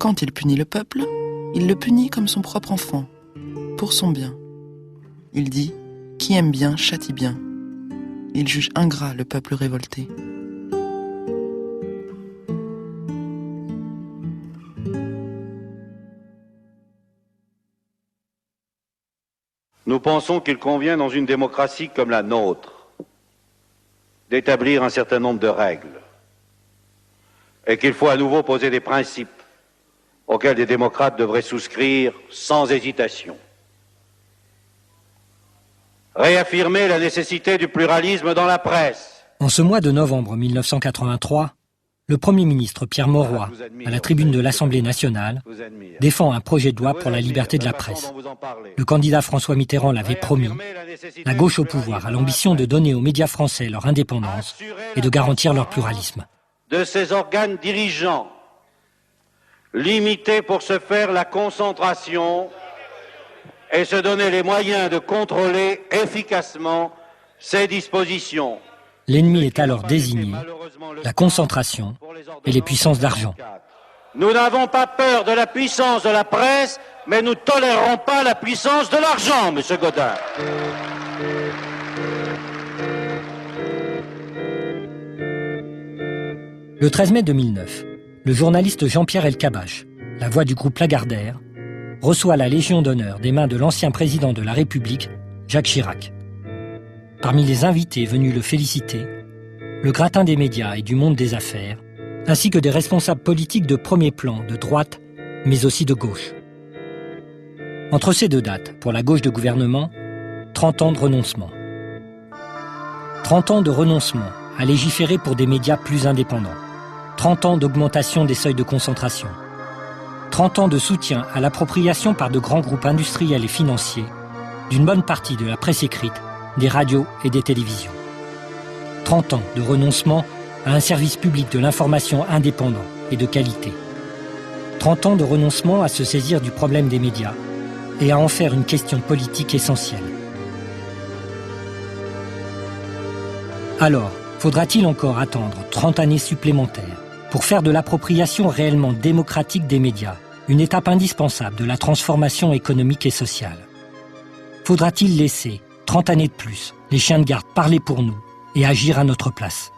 Quand il punit le peuple, il le punit comme son propre enfant, pour son bien. Il dit « Qui aime bien châtie bien ». Il juge ingrat le peuple révolté. Nous pensons qu'il convient dans une démocratie comme la nôtre d'établir un certain nombre de règles et qu'il faut à nouveau poser des principes auxquels les démocrates devraient souscrire sans hésitation. Réaffirmer la nécessité du pluralisme dans la presse. En ce mois de novembre 1983, le Premier ministre Pierre Mauroy, à la tribune de l'Assemblée nationale, défend un projet de loi pour la liberté de la presse. Le candidat François Mitterrand l'avait promis. La gauche au pouvoir a l'ambition de donner aux médias français leur indépendance et de garantir leur pluralisme. De ces organes dirigeants, limiter pour ce faire la concentration et se donner les moyens de contrôler efficacement ces dispositions. L'ennemi est alors désigné, la concentration et les puissances d'argent. Nous n'avons pas peur de la puissance de la presse, mais nous ne tolérerons pas la puissance de l'argent, M. Gaudin. Le 13 mai 2009, le journaliste Jean-Pierre Elkabbach, la voix du groupe Lagardère, reçoit la Légion d'honneur des mains de l'ancien président de la République, Jacques Chirac. Parmi les invités venus le féliciter, le gratin des médias et du monde des affaires, ainsi que des responsables politiques de premier plan, de droite, mais aussi de gauche. Entre ces deux dates, pour la gauche de gouvernement, 30 ans de renoncement. 30 ans de renoncement à légiférer pour des médias plus indépendants. 30 ans d'augmentation des seuils de concentration. 30 ans de soutien à l'appropriation par de grands groupes industriels et financiers d'une bonne partie de la presse écrite, des radios et des télévisions. 30 ans de renoncement à un service public de l'information indépendant et de qualité. 30 ans de renoncement à se saisir du problème des médias et à en faire une question politique essentielle. Alors, faudra-t-il encore attendre 30 années supplémentaires pour faire de l'appropriation réellement démocratique des médias une étape indispensable de la transformation économique et sociale? Faudra-t-il laisser 30 années de plus les chiens de garde parler pour nous et agir à notre place?